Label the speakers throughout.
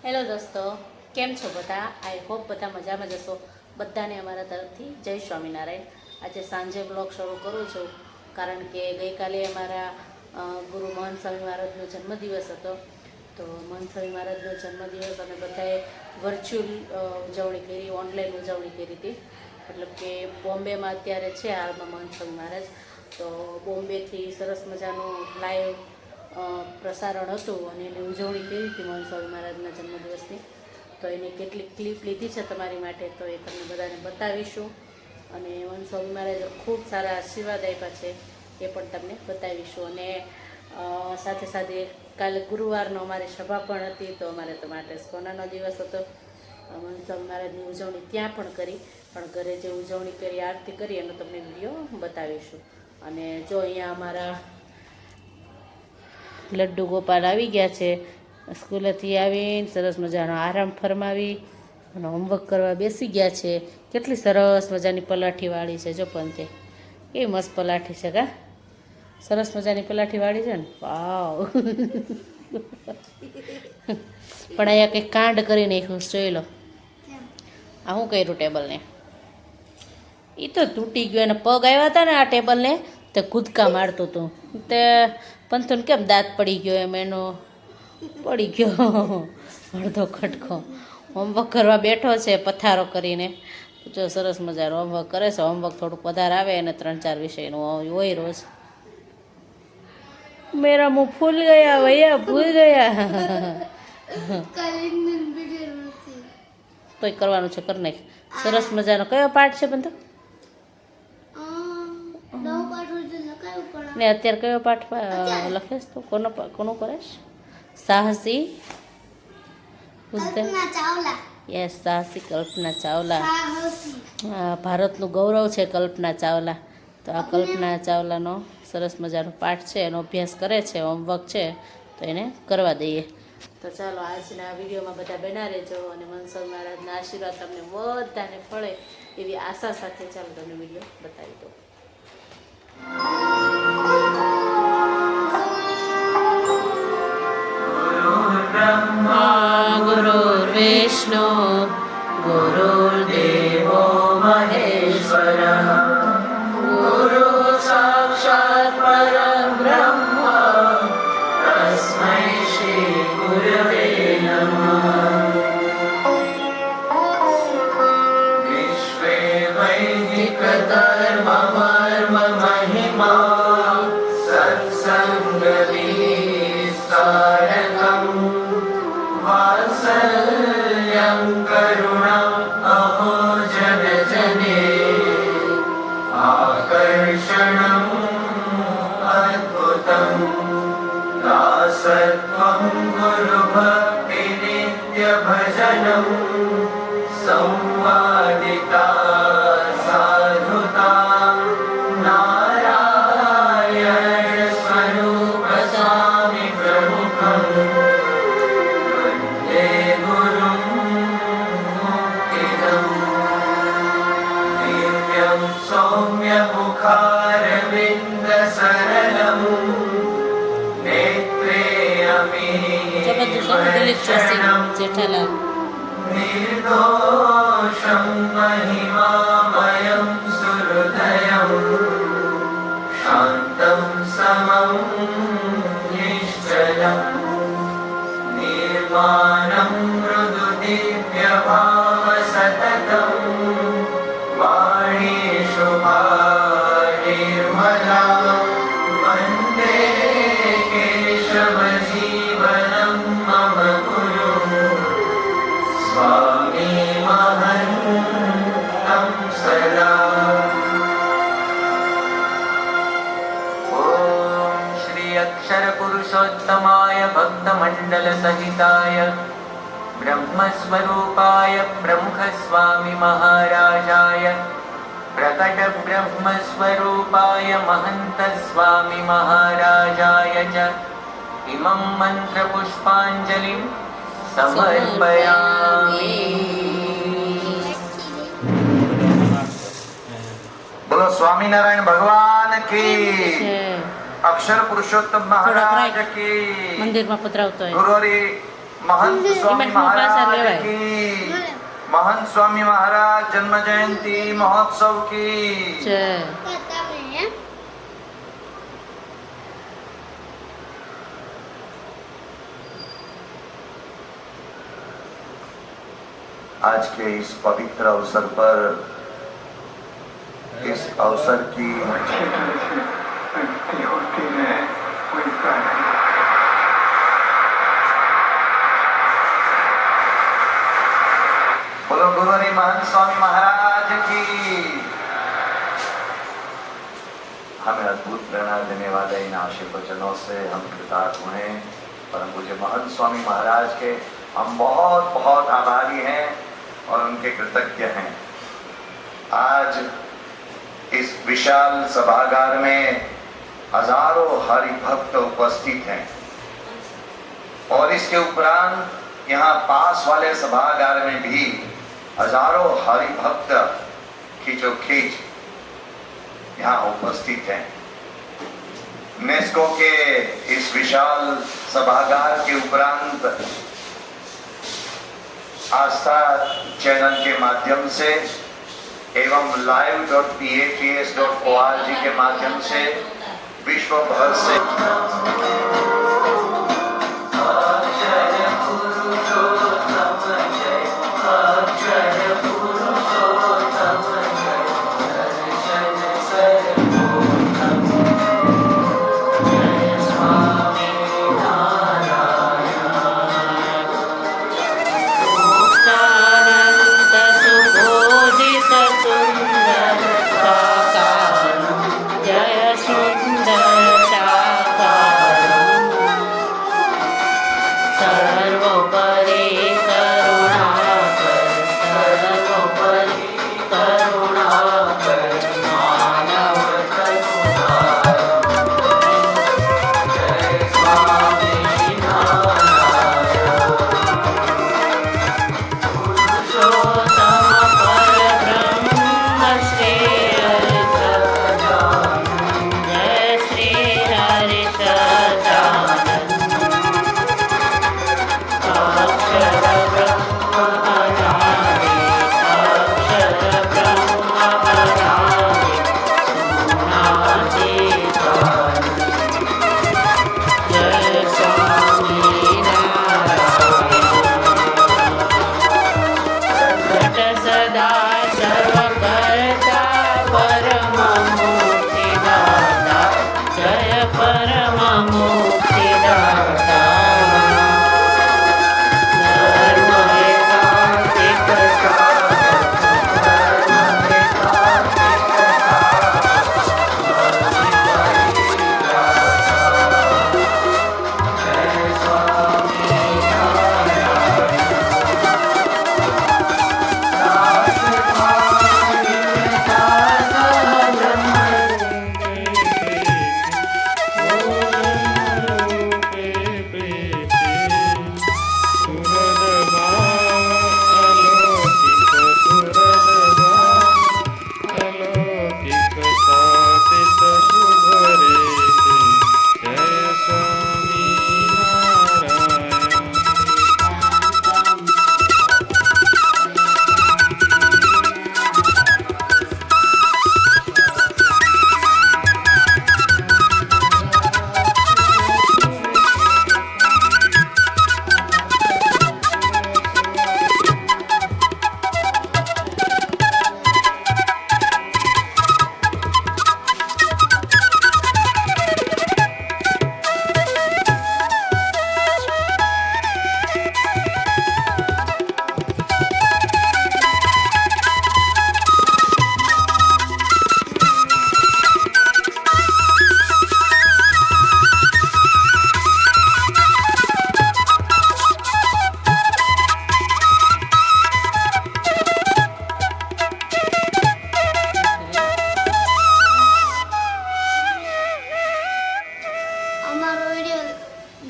Speaker 1: Hello દોસ્તો, કેમ છો બધા? આઈ હોપ બધા મજામાં જશો. બધાને અમારા તરફથી જય સ્વામિનારાયણ. આજે સાંજે બ્લોગ શરૂ કરું છું કારણ કે ગઈકાલે અમારા ગુરુ મહંત સ્વામી મહારાજનો જન્મદિવસ હતો. તો મહંત સ્વામી મહારાજનો જન્મદિવસ અમે બધાએ વર્ચ્યુઅલ ઉજવણી કરી, ઓનલાઈન ઉજવણી કરી હતી. મતલબ કે બોમ્બેમાં અત્યારે છે હાલમાં મહંત સ્વામી મહારાજ. તો બોમ્બેથી સરસ મજાનું લાઈવ પ્રસારણ હતું અને એની ઉજવણી કરી હતી મહંત સ્વામી મહારાજના જન્મદિવસની. તો એની કેટલીક ક્લિપ લીધી છે તમારી માટે, તો એ તમને બધાને બતાવીશું. અને મહંત સ્વામી મહારાજે ખૂબ સારા આશીર્વાદ આપ્યા છે એ પણ તમને બતાવીશું. અને સાથે સાથે કાલે ગુરુવારનો અમારી સભા પણ હતી, તો અમારે તો માટે સોનાનો દિવસ હતો. મહંત સ્વામી મહારાજની ઉજવણી ત્યાં પણ કરી, પણ ઘરે જે ઉજવણી કરી, આરતી કરી એનો તમને વિડીયો બતાવીશું. અને જો અહીંયા અમારા લડ્ડુ ગોપાલ આવી ગયા છે. સ્કૂલેથી આવીને સરસ મજાનો આરામ ફરમાવી અને હોમવર્ક કરવા બેસી ગયા છે. કેટલી સરસ મજાની પલાઠી વાળી છે જો પંતે, કેવી મસ્ત પલાઠી છે કા, સરસ મજાની પલાઠી વાળી છે ને, વાવ. પણ અહીંયા કંઈક કાંડ કરી નાખ્યું, જોઈ લો. આ શું કર્યું ટેબલને? એ તો તૂટી ગયો, એને પગ આવ્યા હતા ને આ ટેબલને, તે કૂદકા મારતું હતું. તે પંથુને કેમ દાંત પડી ગયો એમ એનો પડી ગયો અડધો ખટકો. હોમવર્ક કરવા બેઠો છે પથારો કરીને. જો સરસ મજાનું હોમવર્ક કરે છે. હોમવર્ક થોડુંક વધારે આવે અને 3-4 વિષયનું હોય રોજ. મેરા મુંહ ફૂલ ગયા ભૈયા, ભૂલ ગયા. તોય કરવાનું છે, કરી નાખ. સરસ મજાનો કયો પાઠ છે બંધુ? ને અત્યારે કયો પાઠ લખેશ તું? કોનું કરેશ? સાહસી યસ, સાહસી કલ્પના ચાવલા. ભારતનું ગૌરવ છે કલ્પના ચાવલા. તો આ કલ્પના ચાવલાનો સરસ મજાનો પાઠ છે, એનો અભ્યાસ કરે છે, હોમવર્ક છે, તો એને કરવા દઈએ. તો ચાલો આજના વિડીયોમાં બધા બના રહેજો અને મહંત સ્વામી મહારાજના આશીર્વાદ તમને બધાને ફળે એવી આશા સાથે ચાલો તમને વિડીયો બતાવી દો. ગુરુર્વિષ્ણુ ગુરુર્દેવો મહેશ્વરઃ ગુરુ સાક્ષાત પરબ્રહ્મ તસ્મૈ શ્રી ગુરવે નમઃ. વિશ્વે વૈદિક ધર્મ મર્મ મહિમા સત્સંગ વિસ્તારકમ વાત્સલ્યં કરુણા અહો જન જને આકર્ષણં અદ્ભુતં દાસત્વં ગુરુ ભક્તિ નિત્ય ભજનં સંવાદિતા સાધુતા નારાયણ સ્વરૂપ સ્વામી પ્રમુખં વંદે ગુરું મુક્તિદં દિવ્યં સૌમ્ય મુખારવિંદ સરલં નેત્રે અમીશણં निर्दोषं महिमामयं सुहृदयं शान्तं समं निश्चलं निर्माणं मृदु दिव्यभावसततं वाणी शुभा निर्मला वन्दे केशवजीवनं मम गुरु स्वामी महन्तं सदा. ॐ श्री अक्षर पुरुषोत्तमाय भक्तमण्डल सहिताय ब्रह्मस्वरूपाय प्रमुख स्वामी महाराजाय प्रकट ब्रह्मस्वरूपाय महन्त स्वामी महाराजाय च इमं मंत्र पुष्पाञ्जलिं समर्पयामि. बोलो स्वामीनारायण भगवान की, अक्षर पुरुषोत्तम महाराज की.
Speaker 2: મંદિરમાં પધરાવતો હોય.
Speaker 1: ગુરુવારી
Speaker 2: महंत स्वामी
Speaker 1: એમાં હું પાછા
Speaker 2: महाराज
Speaker 1: લેવાય.
Speaker 2: की, महंत स्वामी महाराज जन्म जयंती महोत्सव की।
Speaker 1: જય.
Speaker 2: आज के इस पवित्र अवसर पर, इस अवसर की बोलो गुरुनी महंत स्वामी महाराज की। हमें अद्भुत प्रेरणा देने वाले इन आशीर्वचनों से हम कृतार्थ हुए। परम पूज्य महंत स्वामी महाराज के हम बहुत बहुत आभारी हैं और उनके कृतज्ञ हैं। आज इस विशाल सभागार में हजारों हरि भक्त उपस्थित हैं और इसके उपरांत यहाँ पास वाले सभागार में भी हजारों हरि भक्त खींचोखींच यहाँ उपस्थित हैं। नेस्को के इस विशाल सभागार के उपरांत आस्था चैनल के माध्यम से एवं live.pats.org के माध्यम से विश्व भर से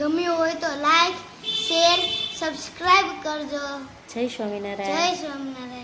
Speaker 3: ગમ્યું હોય તો લાઈક શેર સબસ્ક્રાઇબ કરજો.
Speaker 1: જય સ્વામિનારાયણ.
Speaker 3: જય સ્વામિનારાયણ.